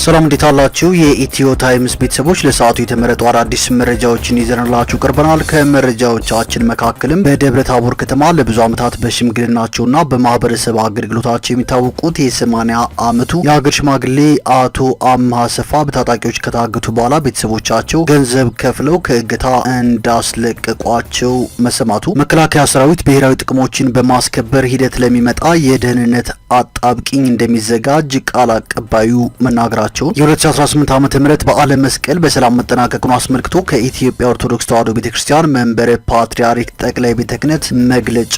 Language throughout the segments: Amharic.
ሰላም እንዴት አላችሁ? የኢትዮ ታይምስ ቤተሰቦች ለሰዓቱ የተመረጡ አዳዲስ መረጃዎችን ይዘንላችሁ ቀርበናል። ከመረጃዎቻችን መካከልም በደብረ ታቦር ከተማ ለብዙ ዓመታት በሽምግልናቸውና በማህበረሰብ አገልግሎታቸው የሚታወቁት የ80 ዓመቱ የሀገር ሽማግሌ አቶ አምሃ አሰፋ በታጣቂዎች ከታገቱ በኋላ ቤተሰቦቻቸው ገንዘብ ከፍለው ከእገታ እንዳስለቀቋቸው መሰማቱ፣ መከላከያ ሰራዊት ብሔራዊ ጥቅሞችን በማስከበር ሂደት ለሚመጣ የደህንነት አጣብቂኝ እንደሚዘጋጅ ቃል አቀባዩ መናገራቸው፣ የ2018 ዓመተ ምህረት በዓለ መስቀል በሰላም መጠናቀቁን አስመልክቶ ከኢትዮጵያ ኦርቶዶክስ ተዋሕዶ ቤተክርስቲያን መንበረ ፓትርያርክ ጠቅላይ ቤተ ክህነት መግለጫ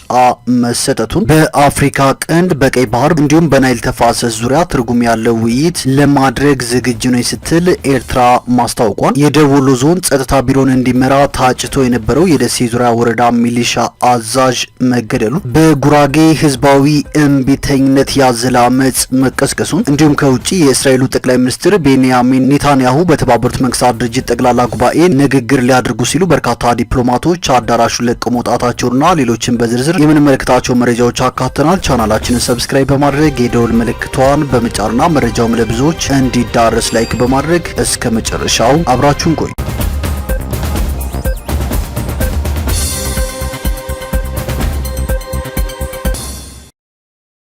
መሰጠቱን፣ በአፍሪካ ቀንድ በቀይ ባህር እንዲሁም በናይል ተፋሰስ ዙሪያ ትርጉም ያለው ውይይት ለማድረግ ዝግጁ ነኝ ስትል ኤርትራ ማስታወቋን፣ የደቡብ ወሎ ዞን ጸጥታ ቢሮን እንዲመራ ታጭቶ የነበረው የደሴ ዙሪያ ወረዳ ሚሊሻ አዛዥ መገደሉን፣ በጉራጌ ህዝባዊ እምቢተኝነት ያዘለ አመጽ መቀስቀሱን፣ እንዲሁም ከውጪ የእስራኤሉ ጠቅላይ ሚኒስትር ቤንያሚን ኔታንያሁ በተባበሩት መንግስታት ድርጅት ጠቅላላ ጉባኤ ንግግር ሊያደርጉ ሲሉ በርካታ ዲፕሎማቶች አዳራሹን ለቀው መውጣታቸውና ሌሎችን በዝርዝር የምንመለከታቸው መረጃዎች አካተናል። ቻናላችንን ሰብስክራይብ በማድረግ የደወል ምልክቷን በመጫንና መረጃውም ለብዙዎች እንዲዳረስ ላይክ በማድረግ እስከ መጨረሻው አብራችሁን ቆዩ።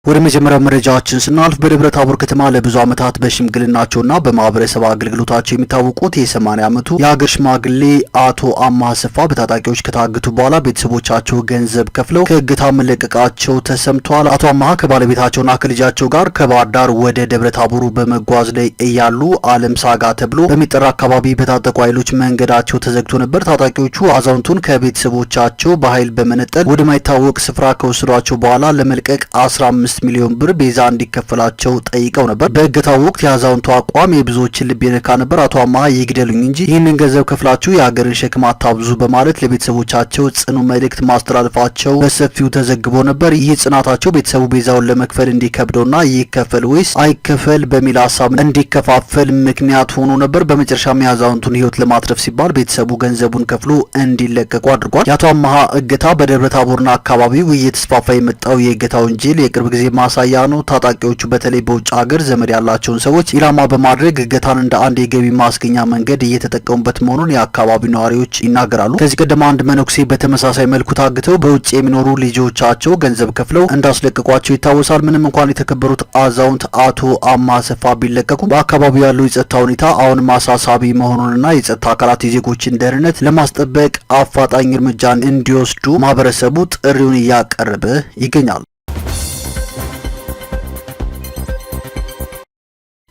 ወደ መጀመሪያው መረጃችን ስናልፍ በደብረ ታቦር ከተማ ለብዙ ዓመታት በሽምግልናቸውና በማህበረሰብ አገልግሎታቸው የሚታወቁት የ80 ዓመቱ የሀገር ሽማግሌ አቶ አምሃ አሰፋ በታጣቂዎች ከታገቱ በኋላ ቤተሰቦቻቸው ገንዘብ ከፍለው ከእገታ መለቀቃቸው ተሰምቷል። አቶ አምሃ ከባለቤታቸውና ከልጃቸው ጋር ከባህር ዳር ወደ ደብረ ታቦሩ በመጓዝ ላይ እያሉ አለም ሳጋ ተብሎ በሚጠራ አካባቢ በታጠቁ ኃይሎች መንገዳቸው ተዘግቶ ነበር። ታጣቂዎቹ አዛውንቱን ከቤተሰቦቻቸው በኃይል በመነጠል ወደማይታወቅ ስፍራ ከወሰዷቸው በኋላ ለመልቀቅ 15 ሚሊዮን ብር ቤዛ እንዲከፈላቸው ጠይቀው ነበር። በእገታው ወቅት የአዛውንቱ አቋም የብዙዎችን ልብ የነካ ነበር። አቶ አምሃ ይግደሉኝ እንጂ ይህንን ገንዘብ ከፍላችሁ የሀገርን ሸክም አታብዙ በማለት ለቤተሰቦቻቸው ጽኑ መልእክት ማስተላለፋቸው በሰፊው ተዘግቦ ነበር። ይህ ጽናታቸው ቤተሰቡ ቤዛውን ለመክፈል እንዲከብደውና ይከፈል ወይስ አይከፈል በሚል ሀሳብ እንዲከፋፈል ምክንያት ሆኖ ነበር። በመጨረሻም የአዛውንቱን ሕይወት ለማትረፍ ሲባል ቤተሰቡ ገንዘቡን ከፍሎ እንዲለቀቁ አድርጓል። የአቶ አምሃ እገታ በደብረ ታቦርና አካባቢው እየተስፋፋ የመጣው የእገታ ወንጀል የቅርብ ጊዜ ማሳያ ነው። ታጣቂዎቹ በተለይ በውጭ ሀገር ዘመድ ያላቸውን ሰዎች ኢላማ በማድረግ እገታን እንደ አንድ የገቢ ማስገኛ መንገድ እየተጠቀሙበት መሆኑን የአካባቢው ነዋሪዎች ይናገራሉ። ከዚህ ቀደም አንድ መነኩሴ በተመሳሳይ መልኩ ታግተው በውጭ የሚኖሩ ልጆቻቸው ገንዘብ ከፍለው እንዳስለቀቋቸው ይታወሳል። ምንም እንኳን የተከበሩት አዛውንት አቶ አምሃ አሰፋ ቢለቀቁ በአካባቢው ያለው የጸጥታ ሁኔታ አሁንም አሳሳቢ መሆኑንና የጸጥታ አካላት የዜጎችን ደህንነት ለማስጠበቅ አፋጣኝ እርምጃን እንዲወስዱ ማህበረሰቡ ጥሪውን እያቀረበ ይገኛል።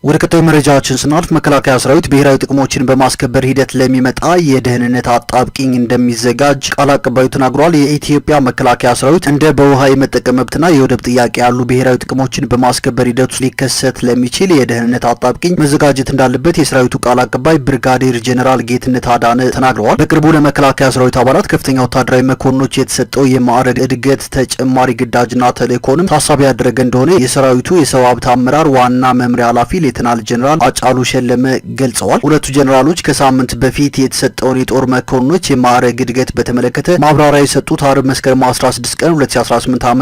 ወደ ቀጣዩ መረጃችን ስናልፍ መከላከያ ሰራዊት ብሔራዊ ጥቅሞችን በማስከበር ሂደት ለሚመጣ የደህንነት አጣብቂኝ እንደሚዘጋጅ ቃል አቀባዩ ተናግሯል። የኢትዮጵያ መከላከያ ሰራዊት እንደ በውሃ የመጠቀም መብትና የወደብ ጥያቄ ያሉ ብሔራዊ ጥቅሞችን በማስከበር ሂደት ውስጥ ሊከሰት ለሚችል የደህንነት አጣብቂኝ መዘጋጀት እንዳለበት የሰራዊቱ ቃል አቀባይ ብርጋዴር ጄኔራል ጌትነት አዳነ ተናግረዋል። በቅርቡ ለመከላከያ ሰራዊት አባላት ከፍተኛ ወታደራዊ መኮንኖች የተሰጠው የማዕረግ እድገት ተጨማሪ ግዳጅና ተልእኮንም ታሳቢ ያደረገ እንደሆነ የሰራዊቱ የሰው ሀብት አመራር ዋና መምሪያ ኃላፊ ሌተናል ጄኔራል አጫሉ ሸለመ ገልጸዋል። ሁለቱ ጄኔራሎች ከሳምንት በፊት የተሰጠውን የጦር መኮንኖች የማዕረግ እድገት በተመለከተ ማብራሪያ የሰጡት አርብ መስከረም 16 ቀን 2018 ዓ.ም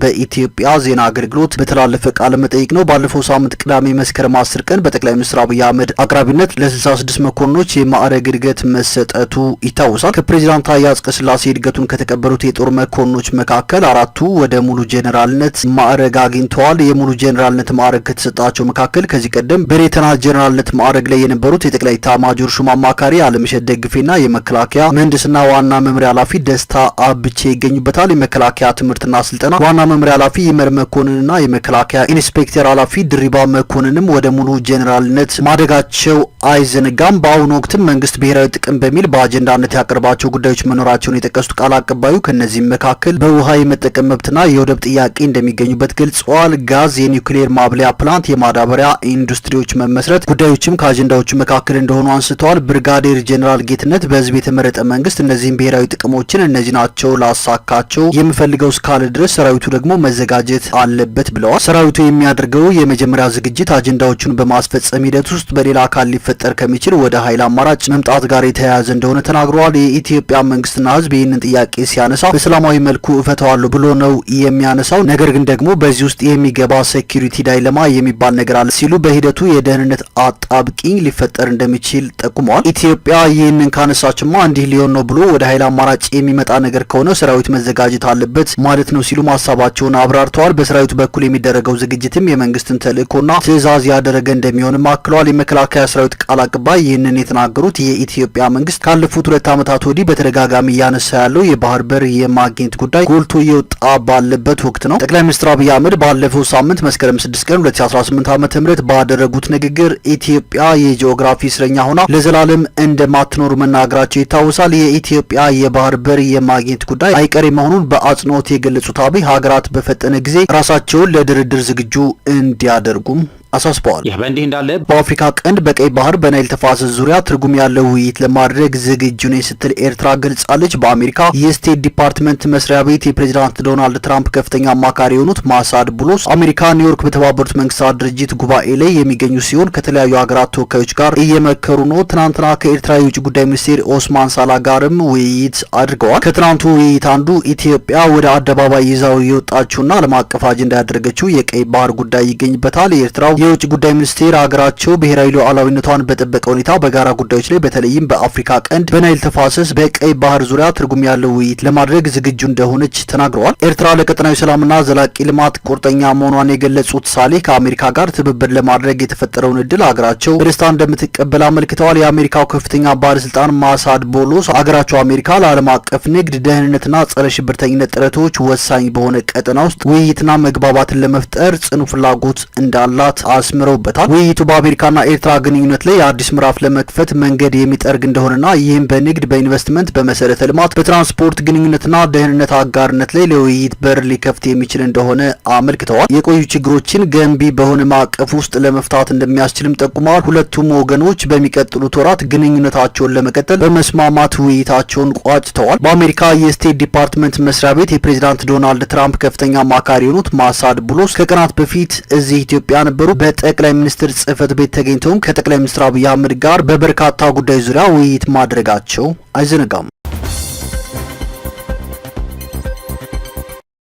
በኢትዮጵያ ዜና አገልግሎት በተላለፈ ቃለ መጠይቅ ነው። ባለፈው ሳምንት ቅዳሜ መስከረም 10 ቀን በጠቅላይ ሚኒስትር አብይ አህመድ አቅራቢነት ለ66 መኮንኖች የማዕረግ እድገት መሰጠቱ ይታወሳል። ከፕሬዝዳንት ታዬ አጽቀሥላሴ እድገቱን ከተቀበሉት የጦር መኮንኖች መካከል አራቱ ወደ ሙሉ ጄኔራልነት ማዕረግ አግኝተዋል። የሙሉ ጄኔራልነት ማዕረግ ከተሰጣቸው መካከል ከዚህ ቀደም በሌተናል ጄኔራልነት ማዕረግ ላይ የነበሩት የጠቅላይ ኤታማዦር ሹም አማካሪ አለምሸት ደግፌና የመከላከያ ምህንድስና ዋና መምሪያ ኃላፊ ደስታ አብቼ ይገኙበታል። የመከላከያ ትምህርትና ስልጠና ዋና መምሪያ ኃላፊ ይመር መኮንንና የመከላከያ ኢንስፔክተር ኃላፊ ድሪባ መኮንንም ወደ ሙሉ ጄኔራልነት ማደጋቸው አይዘነጋም። በአሁኑ ወቅትም መንግስት ብሔራዊ ጥቅም በሚል በአጀንዳነት ያቀርባቸው ጉዳዮች መኖራቸውን የጠቀሱት ቃል አቀባዩ ከነዚህም መካከል በውሃ የመጠቀም መብትና የወደብ ጥያቄ እንደሚገኙበት ገልጸዋል። ጋዝ፣ የኒውክሌር ማብለያ ፕላንት፣ የማዳበሪያ ኢንዱስትሪዎች መመስረት ጉዳዮችም ከአጀንዳዎቹ መካከል እንደሆኑ አንስተዋል። ብርጋዴር ጄኔራል ጌትነት በህዝብ የተመረጠ መንግስት እነዚህም ብሔራዊ ጥቅሞችን እነዚህ ናቸው ላሳካቸው የምፈልገው እስካለ ድረስ ሰራዊቱ ደግሞ መዘጋጀት አለበት ብለዋል። ሰራዊቱ የሚያደርገው የመጀመሪያ ዝግጅት አጀንዳዎቹን በማስፈጸም ሂደት ውስጥ በሌላ አካል ሊፈጠር ከሚችል ወደ ኃይል አማራጭ መምጣት ጋር የተያያዘ እንደሆነ ተናግረዋል። የኢትዮጵያ መንግስትና ህዝብ ይህንን ጥያቄ ሲያነሳ በሰላማዊ መልኩ እፈታዋለሁ ብሎ ነው የሚያነሳው። ነገር ግን ደግሞ በዚህ ውስጥ የሚገባ ሴኩሪቲ ዳይለማ የሚባል ነገር አለ ሲሉ በሂደቱ የደህንነት አጣብቂኝ ሊፈጠር እንደሚችል ጠቁመዋል። ኢትዮጵያ ይህንን ካነሳችማ እንዲህ ሊሆን ነው ብሎ ወደ ኃይል አማራጭ የሚመጣ ነገር ከሆነ ሰራዊት መዘጋጀት አለበት ማለት ነው ሲሉ ሀሳባቸውን አብራርተዋል። በሰራዊቱ በኩል የሚደረገው ዝግጅትም የመንግስትን ተልእኮና ትዕዛዝ ያደረገ እንደሚሆንም አክለዋል። የመከላከያ ሰራዊት ቃል አቀባይ ይህንን የተናገሩት የኢትዮጵያ መንግስት ካለፉት 2 ዓመታት ወዲህ በተደጋጋሚ እያነሳ ያለው የባህር በር የማግኘት ጉዳይ ጎልቶ እየወጣ ባለበት ወቅት ነው። ጠቅላይ ሚኒስትር አብይ አህመድ ባለፈው ሳምንት መስከረም 6 ቀን 2018 ዓ.ም ባደረጉት ንግግር ኢትዮጵያ የጂኦግራፊ እስረኛ ሆና ለዘላለም እንደማትኖር መናገራቸው ይታወሳል። የኢትዮጵያ የባህር በር የማግኘት ጉዳይ አይቀሬ መሆኑን በአጽንኦት የገለጹት አብይ ሀገራት በፈጠነ ጊዜ ራሳቸውን ለድርድር ዝግጁ እንዲያደርጉም አሳስበዋል። ይህ በእንዲህ እንዳለ በአፍሪካ ቀንድ በቀይ ባህር በናይል ተፋሰስ ዙሪያ ትርጉም ያለው ውይይት ለማድረግ ዝግጁ ነኝ ስትል ኤርትራ ገልጻለች። በአሜሪካ የስቴት ዲፓርትመንት መስሪያ ቤት የፕሬዝዳንት ዶናልድ ትራምፕ ከፍተኛ አማካሪ የሆኑት ማሳድ ቡሎስ አሜሪካ ኒውዮርክ በተባበሩት መንግስታት ድርጅት ጉባኤ ላይ የሚገኙ ሲሆን ከተለያዩ ሀገራት ተወካዮች ጋር እየመከሩ ነው። ትናንትና ከኤርትራ የውጭ ጉዳይ ሚኒስቴር ኦስማን ሳላ ጋርም ውይይት አድርገዋል። ከትናንቱ ውይይት አንዱ ኢትዮጵያ ወደ አደባባይ ይዛው የወጣችውና ዓለም አቀፍ አጀንዳ ያደረገችው የቀይ ባህር ጉዳይ ይገኝበታል። የኤርትራው የውጭ ጉዳይ ሚኒስቴር ሀገራቸው ብሔራዊ ሉዓላዊነቷን በጠበቀ ሁኔታ በጋራ ጉዳዮች ላይ በተለይም በአፍሪካ ቀንድ በናይል ተፋሰስ በቀይ ባህር ዙሪያ ትርጉም ያለው ውይይት ለማድረግ ዝግጁ እንደሆነች ተናግረዋል። ኤርትራ ለቀጠናዊ ሰላምና ዘላቂ ልማት ቁርጠኛ መሆኗን የገለጹት ሳሌ ከአሜሪካ ጋር ትብብር ለማድረግ የተፈጠረውን እድል ሀገራቸው በደስታ እንደምትቀበል አመልክተዋል። የአሜሪካው ከፍተኛ ባለስልጣን ማሳድ ቦሎስ ሀገራቸው አሜሪካ ለዓለም አቀፍ ንግድ፣ ደህንነትና ጸረ ሽብርተኝነት ጥረቶች ወሳኝ በሆነ ቀጠና ውስጥ ውይይትና መግባባትን ለመፍጠር ጽኑ ፍላጎት እንዳላት አስምረውበታል። ውይይቱ በአሜሪካና ኤርትራ ግንኙነት ላይ አዲስ ምዕራፍ ለመክፈት መንገድ የሚጠርግ እንደሆነና ይህም በንግድ፣ በኢንቨስትመንት፣ በመሰረተ ልማት፣ በትራንስፖርት ግንኙነትና ደህንነት አጋርነት ላይ ለውይይት በር ሊከፍት የሚችል እንደሆነ አመልክተዋል። የቆዩ ችግሮችን ገንቢ በሆነ ማዕቀፍ ውስጥ ለመፍታት እንደሚያስችልም ጠቁመዋል። ሁለቱም ወገኖች በሚቀጥሉት ወራት ግንኙነታቸውን ለመቀጠል በመስማማት ውይይታቸውን ቋጭተዋል። በአሜሪካ የስቴት ዲፓርትመንት መስሪያ ቤት የፕሬዝዳንት ዶናልድ ትራምፕ ከፍተኛ አማካሪ የሆኑት ማሳድ ቡሎስ ከቀናት በፊት እዚህ ኢትዮጵያ ነበሩ። በጠቅላይ ሚኒስትር ጽህፈት ቤት ተገኝተውም ከጠቅላይ ሚኒስትር አብይ አህመድ ጋር በበርካታ ጉዳዮች ዙሪያ ውይይት ማድረጋቸው አይዘነጋም።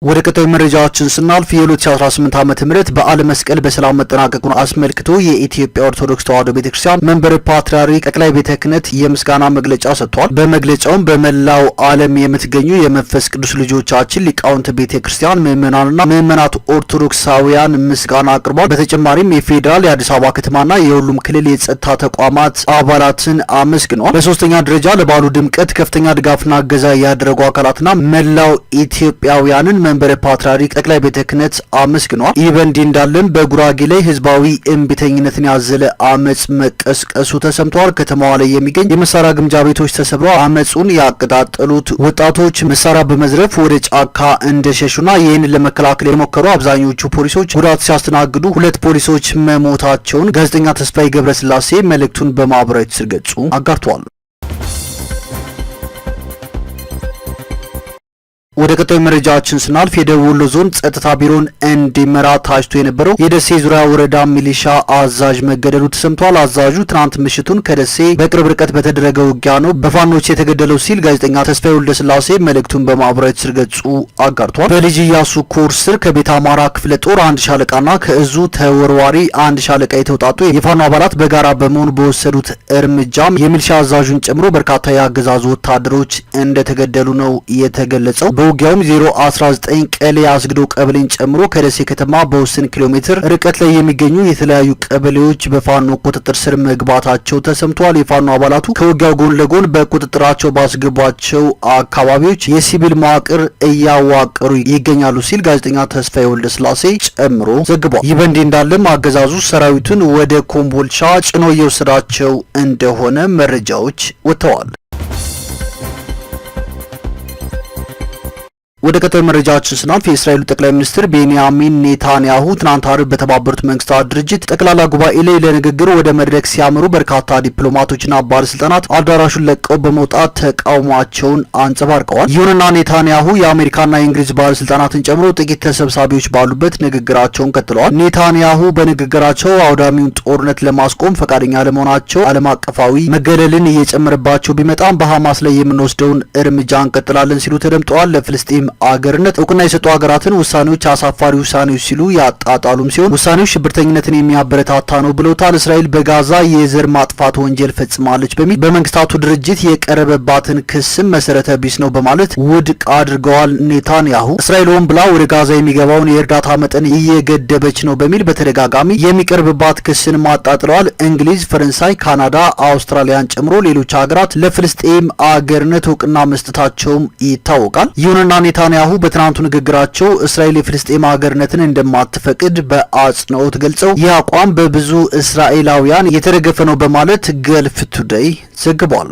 ወደ ቀጣዩ መረጃዎችን ስናልፍ የ2018 ዓመተ ምህረት በዓለ መስቀል በሰላም መጠናቀቁን አስመልክቶ የኢትዮጵያ ኦርቶዶክስ ተዋሕዶ ቤተክርስቲያን መንበረ ፓትርያርክ ጠቅላይ ቤተ ክህነት የምስጋና መግለጫ ሰጥቷል። በመግለጫውም በመላው ዓለም የምትገኙ የመንፈስ ቅዱስ ልጆቻችን ሊቃውንት ቤተክርስቲያን ምዕመናንና ምዕመናት ኦርቶዶክሳውያን ምስጋና አቅርቧል። በተጨማሪም የፌዴራል የአዲስ አበባ ከተማና የሁሉም ክልል የጸጥታ ተቋማት አባላትን አመስግኗል። በሶስተኛ ደረጃ ለበዓሉ ድምቀት ከፍተኛ ድጋፍና እገዛ ያደረጉ አካላትና መላው ኢትዮጵያውያንን መንበረ ፓትርያርክ ጠቅላይ ቤተ ክህነት አመስግኗል። ይህ በእንዲህ እንዳለም በጉራጌ ላይ ህዝባዊ እምቢተኝነትን ያዘለ አመጽ መቀስቀሱ ተሰምቷል። ከተማዋ ላይ የሚገኝ የመሳሪያ ግምጃ ቤቶች ተሰብረው አመጹን ያቀጣጠሉት ወጣቶች መሳሪያ በመዝረፍ ወደ ጫካ እንደሸሹና ይህንን ለመከላከል የሞከሩ አብዛኞቹ ፖሊሶች ጉዳት ሲያስተናግዱ 2 ፖሊሶች መሞታቸውን ጋዜጠኛ ተስፋዬ ገብረስላሴ መልእክቱን በማህበራዊ ትስስር ገጹ አጋርቷል። ወደ ቀጣዩ መረጃችን ስናልፍ የደቡብ ወሎ ዞን ጸጥታ ቢሮን እንዲመራ ታጭቶ የነበረው የደሴ ዙሪያ ወረዳ ሚሊሻ አዛዥ መገደሉ ተሰምቷል። አዛዡ ትናንት ምሽቱን ከደሴ በቅርብ ርቀት በተደረገ ውጊያ ነው በፋኖች የተገደለው ሲል ጋዜጠኛ ተስፋዬ ወልደስላሴ መልእክቱን በማህበራዊ ትስስር ገጹ አጋርቷል። በልጅ ኢያሱ ኮር ስር ከቤተ አማራ ክፍለ ጦር 1 ሻለቃና ከእዙ ተወርዋሪ 1 ሻለቃ የተውጣጡ የፋኖ አባላት በጋራ በመሆን በወሰዱት እርምጃም የሚሊሻ አዛዡን ጨምሮ በርካታ የአገዛዙ ወታደሮች እንደተገደሉ ነው የተገለጸው። ውጊያውም 019 ቀሌ አስግዶ ቀበሌን ጨምሮ ከደሴ ከተማ በውስን ኪሎ ሜትር ርቀት ላይ የሚገኙ የተለያዩ ቀበሌዎች በፋኖ ቁጥጥር ስር መግባታቸው ተሰምቷል። የፋኖ አባላቱ ከውጊያው ጎን ለጎን በቁጥጥራቸው ባስገቧቸው አካባቢዎች የሲቪል መዋቅር እያዋቀሩ ይገኛሉ ሲል ጋዜጠኛ ተስፋዬ ወልደስላሴ ጨምሮ ዘግቧል። ይህ በእንዲህ እንዳለም አገዛዙ ሰራዊቱን ወደ ኮምቦልቻ ጭኖ እየወሰዳቸው እንደሆነ መረጃዎች ወጥተዋል። ወደ ቀጣዩ መረጃችን ስናልፍ የእስራኤሉ ጠቅላይ ሚኒስትር ቤንያሚን ኔታንያሁ ትናንት አርብ በተባበሩት መንግስታት ድርጅት ጠቅላላ ጉባኤ ላይ ለንግግር ወደ መድረክ ሲያመሩ በርካታ ዲፕሎማቶችና ባለስልጣናት አዳራሹን ለቀው በመውጣት ተቃውሟቸውን አንጸባርቀዋል። ይሁንና ኔታንያሁ የአሜሪካና የእንግሊዝ ባለስልጣናትን ጨምሮ ጥቂት ተሰብሳቢዎች ባሉበት ንግግራቸውን ቀጥለዋል። ኔታንያሁ በንግግራቸው አውዳሚውን ጦርነት ለማስቆም ፈቃደኛ ለመሆናቸው ዓለም አቀፋዊ መገለልን እየጨመረባቸው ቢመጣም በሐማስ ላይ የምንወስደውን እርምጃ እንቀጥላለን ሲሉ ተደምጠዋል። ለፍልስጤም አገርነት እውቅና የሰጡ ሀገራትን ውሳኔዎች አሳፋሪ ውሳኔዎች ሲሉ ያጣጣሉም ሲሆን ውሳኔው ሽብርተኝነትን የሚያበረታታ ነው ብለውታል። እስራኤል በጋዛ የዘር ማጥፋት ወንጀል ፈጽማለች በሚል በመንግስታቱ ድርጅት የቀረበባትን ክስም መሰረተ ቢስ ነው በማለት ውድቅ አድርገዋል። ኔታንያሁ እስራኤል ሆን ብላ ወደ ጋዛ የሚገባውን የእርዳታ መጠን እየገደበች ነው በሚል በተደጋጋሚ የሚቀርብባት ክስን ማጣጥለዋል። እንግሊዝ፣ ፈረንሳይ፣ ካናዳ፣ አውስትራሊያን ጨምሮ ሌሎች ሀገራት ለፍልስጤም አገርነት እውቅና መስጠታቸውም ይታወቃል። ይሁንና ኔታንያሁ በትናንቱ ንግግራቸው እስራኤል የፍልስጤም አገርነትን እንደማትፈቅድ በአጽንኦት ገልጸው ይህ አቋም በብዙ እስራኤላውያን የተደገፈ ነው በማለት ገልፍ ቱዴይ ዘግቧል።